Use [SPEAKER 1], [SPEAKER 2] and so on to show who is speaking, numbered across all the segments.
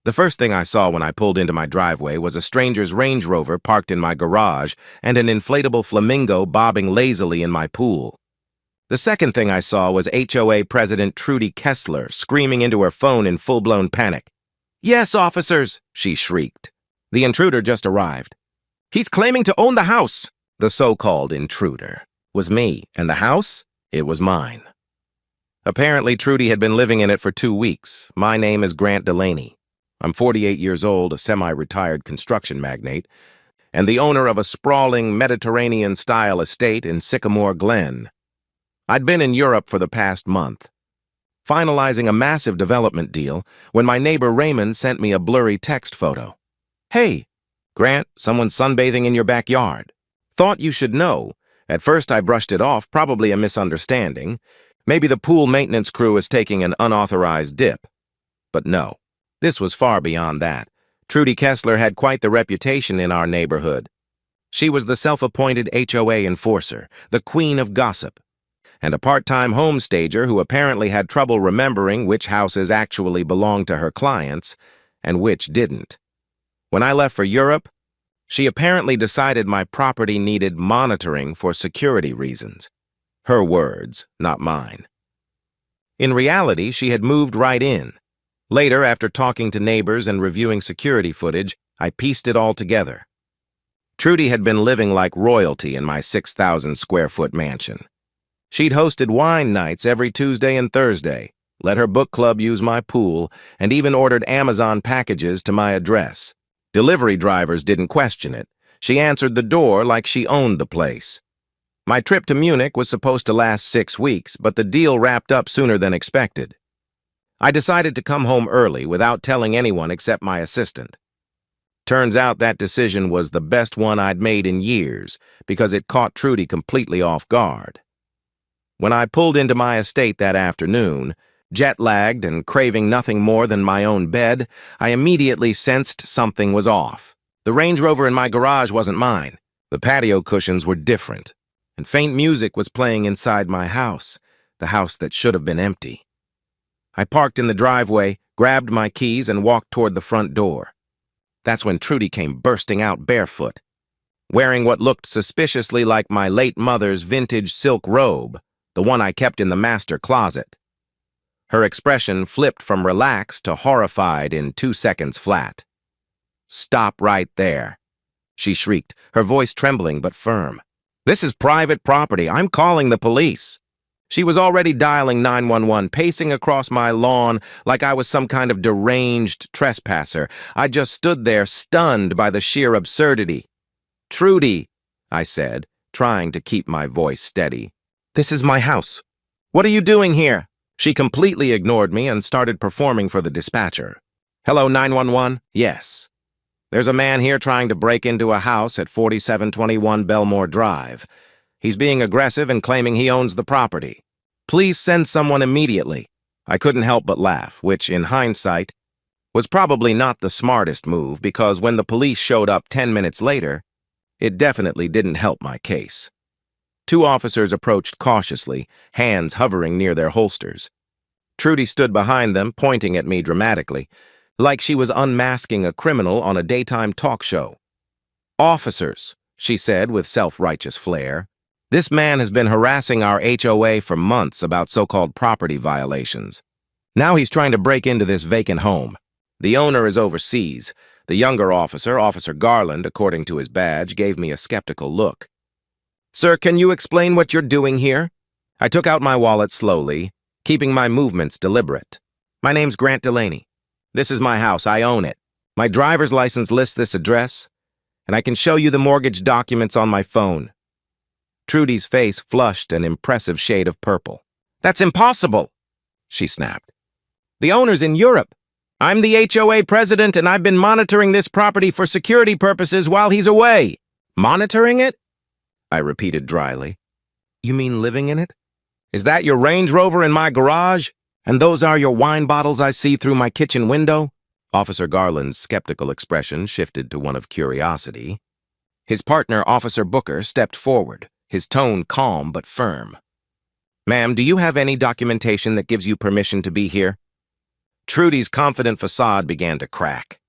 [SPEAKER 1] The first thing I saw when I pulled into my driveway was a stranger's Range Rover parked in my garage and an inflatable flamingo bobbing lazily in my pool. The second thing I saw was HOA President Trudy Kessler screaming into her phone in full-blown panic. "Yes, officers!" she shrieked. The intruder just arrived. "He's claiming to own the house!" The so-called intruder was me, and the house? It was mine. Apparently, Trudy had been living in it for 2 weeks. My name is Grant Delaney. I'm 48 years old, a semi-retired construction magnate, and the owner of a sprawling Mediterranean-style estate in Sycamore Glen. I'd been in Europe for the past month, finalizing a massive development deal when my neighbor Raymond sent me a blurry text photo. "Hey, Grant, someone's sunbathing in your backyard. Thought you should know." At first I brushed it off, probably a misunderstanding. Maybe the pool maintenance crew is taking an unauthorized dip. But no. This was far beyond that. Trudy Kessler had quite the reputation in our neighborhood. She was the self-appointed HOA enforcer, the queen of gossip, and a part-time homestager who apparently had trouble remembering which houses actually belonged to her clients and which didn't. When I left for Europe, she apparently decided my property needed monitoring for security reasons. Her words, not mine. In reality, she had moved right in. Later, after talking to neighbors and reviewing security footage, I pieced it all together. Trudy had been living like royalty in my 6,000-square-foot mansion. She'd hosted wine nights every Tuesday and Thursday, let her book club use my pool, and even ordered Amazon packages to my address. Delivery drivers didn't question it. She answered the door like she owned the place. My trip to Munich was supposed to last 6 weeks, but the deal wrapped up sooner than expected. I decided to come home early without telling anyone except my assistant. Turns out that decision was the best one I'd made in years because it caught Trudy completely off guard. When I pulled into my estate that afternoon, jet-lagged and craving nothing more than my own bed, I immediately sensed something was off. The Range Rover in my garage wasn't mine. The patio cushions were different, and faint music was playing inside my house, the house that should have been empty. I parked in the driveway, grabbed my keys, and walked toward the front door. That's when Trudy came bursting out barefoot, wearing what looked suspiciously like my late mother's vintage silk robe, the one I kept in the master closet. Her expression flipped from relaxed to horrified in 2 seconds flat. "Stop right there," she shrieked, her voice trembling but firm. "This is private property. I'm calling the police." She was already dialing 911, pacing across my lawn like I was some kind of deranged trespasser. I just stood there, stunned by the sheer absurdity. "Trudy," I said, trying to keep my voice steady. "This is my house. What are you doing here?" She completely ignored me and started performing for the dispatcher. "Hello, 911? Yes. There's a man here trying to break into a house at 4721 Belmore Drive. He's being aggressive and claiming he owns the property. Please send someone immediately." I couldn't help but laugh, which, in hindsight, was probably not the smartest move because when the police showed up 10 minutes later, it definitely didn't help my case. 2 officers approached cautiously, hands hovering near their holsters. Trudy stood behind them, pointing at me dramatically, like she was unmasking a criminal on a daytime talk show. "Officers," she said with self-righteous flair, "this man has been harassing our HOA for months about so-called property violations. Now he's trying to break into this vacant home. The owner is overseas." The younger officer, Officer Garland, according to his badge, gave me a skeptical look. "Sir, can you explain what you're doing here?" I took out my wallet slowly, keeping my movements deliberate. "My name's Grant Delaney. This is my house. I own it. My driver's license lists this address, and I can show you the mortgage documents on my phone." Trudy's face flushed an impressive shade of purple. "That's impossible," she snapped. "The owner's in Europe. I'm the HOA president, and I've been monitoring this property for security purposes while he's away." "Monitoring it?" I repeated dryly. "You mean living in it? Is that your Range Rover in my garage? And those are your wine bottles I see through my kitchen window?" Officer Garland's skeptical expression shifted to one of curiosity. His partner, Officer Booker, stepped forward, his tone calm but firm. "Ma'am, do you have any documentation that gives you permission to be here?" Trudy's confident facade began to crack.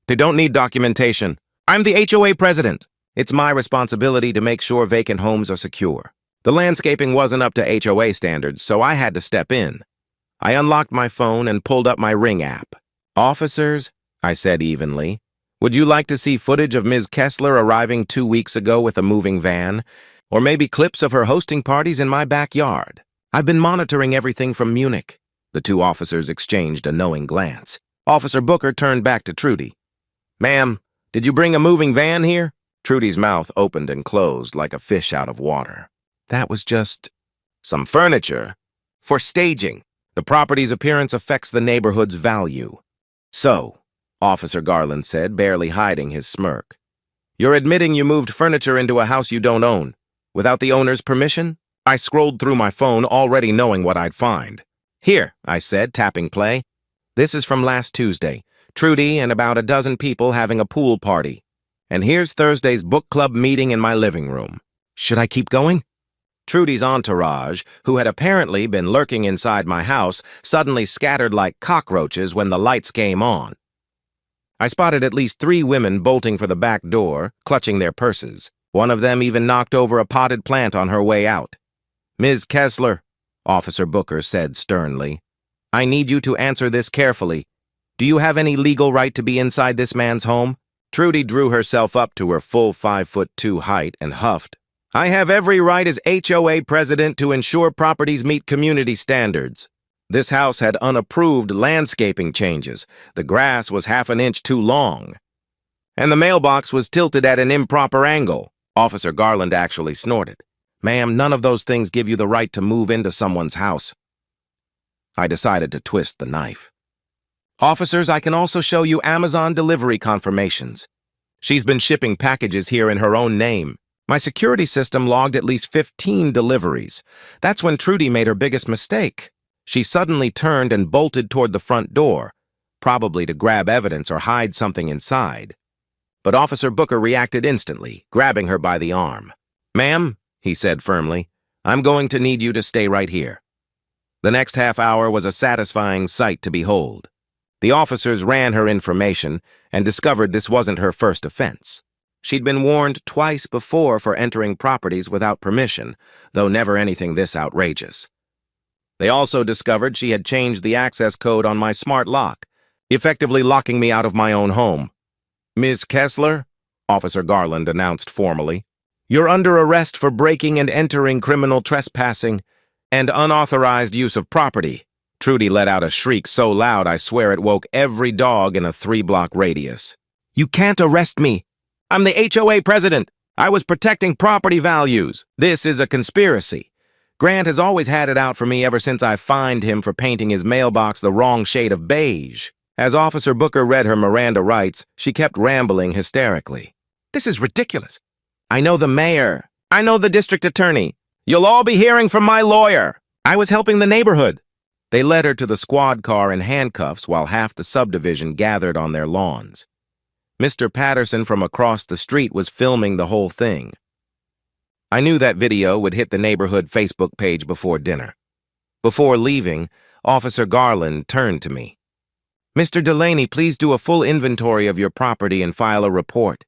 [SPEAKER 1] They don't need documentation. I'm the HOA president. It's my responsibility to make sure vacant homes are secure. The landscaping wasn't up to HOA standards, so I had to step in. I unlocked my phone and pulled up my Ring app. Officers, I said evenly, would you like to see footage of Ms. Kessler arriving 2 weeks ago with a moving van? Or maybe clips of her hosting parties in my backyard? I've been monitoring everything from Munich. The two officers exchanged a knowing glance. Officer Booker turned back to Trudy. Ma'am, did you bring a moving van here? Trudy's mouth opened and closed like a fish out of water. That was just some furniture. For staging. The property's appearance affects the neighborhood's value. So, Officer Garland said, barely hiding his smirk, you're admitting you moved furniture into a house you don't own, without the owner's permission? I scrolled through my phone, already knowing what I'd find. Here, I said, tapping play. This is from last Tuesday. Trudy and about a dozen people having a pool party. And here's Thursday's book club meeting in my living room. Should I keep going? Trudy's entourage, who had apparently been lurking inside my house, suddenly scattered like cockroaches when the lights came on. I spotted at least 3 women bolting for the back door, clutching their purses. One of them even knocked over a potted plant on her way out. Ms. Kessler, Officer Booker said sternly, I need you to answer this carefully. Do you have any legal right to be inside this man's home? Trudy drew herself up to her full 5'2" height and huffed. I have every right as HOA president to ensure properties meet community standards. This house had unapproved landscaping changes. The grass was half an inch too long. And the mailbox was tilted at an improper angle. Officer Garland actually snorted. Ma'am, none of those things give you the right to move into someone's house. I decided to twist the knife. Officers, I can also show you Amazon delivery confirmations. She's been shipping packages here in her own name. My security system logged at least 15 deliveries. That's when Trudy made her biggest mistake. She suddenly turned and bolted toward the front door, probably to grab evidence or hide something inside. But Officer Booker reacted instantly, grabbing her by the arm. Ma'am, he said firmly, I'm going to need you to stay right here. The next half hour was a satisfying sight to behold. The officers ran her information and discovered this wasn't her first offense. She'd been warned twice before for entering properties without permission, though never anything this outrageous. They also discovered she had changed the access code on my smart lock, effectively locking me out of my own home. Ms. Kessler, Officer Garland announced formally, you're under arrest for breaking and entering criminal trespassing and unauthorized use of property. Trudy let out a shriek so loud I swear it woke every dog in a 3-block radius. You can't arrest me. I'm the HOA president. I was protecting property values. This is a conspiracy. Grant has always had it out for me ever since I fined him for painting his mailbox the wrong shade of beige. As Officer Booker read her Miranda rights, she kept rambling hysterically. This is ridiculous. I know the mayor. I know the district attorney. You'll all be hearing from my lawyer. I was helping the neighborhood. They led her to the squad car in handcuffs while half the subdivision gathered on their lawns. Mr. Patterson from across the street was filming the whole thing. I knew that video would hit the neighborhood Facebook page before dinner. Before leaving, Officer Garland turned to me. Mr. Delaney, please do a full inventory of your property and file a report.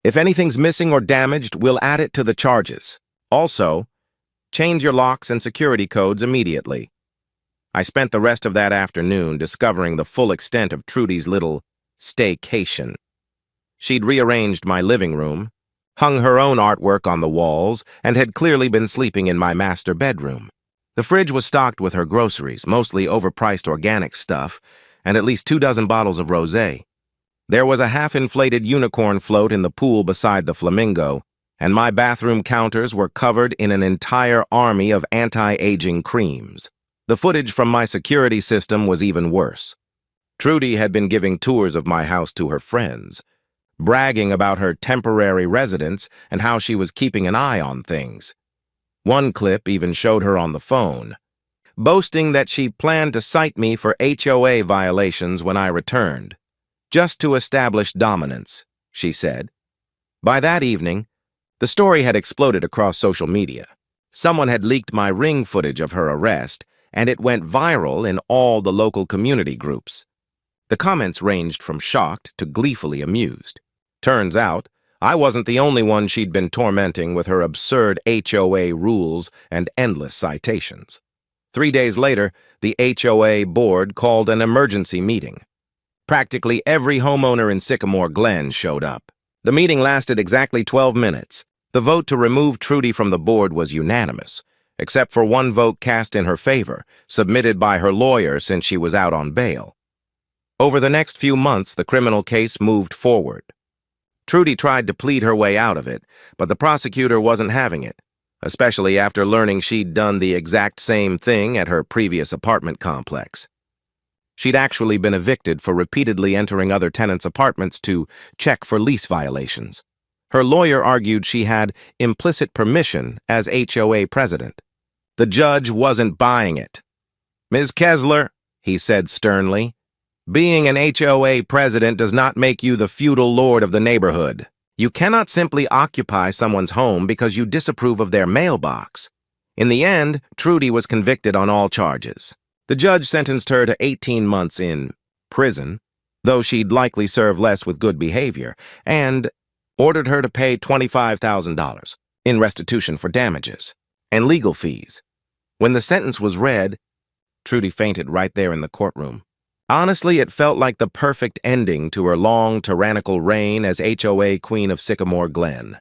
[SPEAKER 1] If anything's missing or damaged, we'll add it to the charges. Also, change your locks and security codes immediately. I spent the rest of that afternoon discovering the full extent of Trudy's little staycation. She'd rearranged my living room, hung her own artwork on the walls, and had clearly been sleeping in my master bedroom. The fridge was stocked with her groceries, mostly overpriced organic stuff, and at least 24 bottles of rosé. There was a half-inflated unicorn float in the pool beside the flamingo, and my bathroom counters were covered in an entire army of anti-aging creams. The footage from my security system was even worse. Trudy had been giving tours of my house to her friends, bragging about her temporary residence and how she was keeping an eye on things. One clip even showed her on the phone, boasting that she planned to cite me for HOA violations when I returned, just to establish dominance, she said. By that evening, the story had exploded across social media. Someone had leaked my Ring footage of her arrest, and it went viral in all the local community groups. The comments ranged from shocked to gleefully amused. Turns out, I wasn't the only one she'd been tormenting with her absurd HOA rules and endless citations. 3 days later, the HOA board called an emergency meeting. Practically every homeowner in Sycamore Glen showed up. The meeting lasted exactly 12 minutes. The vote to remove Trudy from the board was unanimous, except for one vote cast in her favor, submitted by her lawyer since she was out on bail. Over the next few months, the criminal case moved forward. Trudy tried to plead her way out of it, but the prosecutor wasn't having it, especially after learning she'd done the exact same thing at her previous apartment complex. She'd actually been evicted for repeatedly entering other tenants' apartments to check for lease violations. Her lawyer argued she had implicit permission as HOA president. The judge wasn't buying it. "Ms. Kessler," he said sternly, "being an HOA president does not make you the feudal lord of the neighborhood. You cannot simply occupy someone's home because you disapprove of their mailbox." In the end, Trudy was convicted on all charges. The judge sentenced her to 18 months in prison, though she'd likely serve less with good behavior, and ordered her to pay $25,000 in restitution for damages and legal fees. When the sentence was read, Trudy fainted right there in the courtroom. Honestly, it felt like the perfect ending to her long, tyrannical reign as HOA Queen of Sycamore Glen.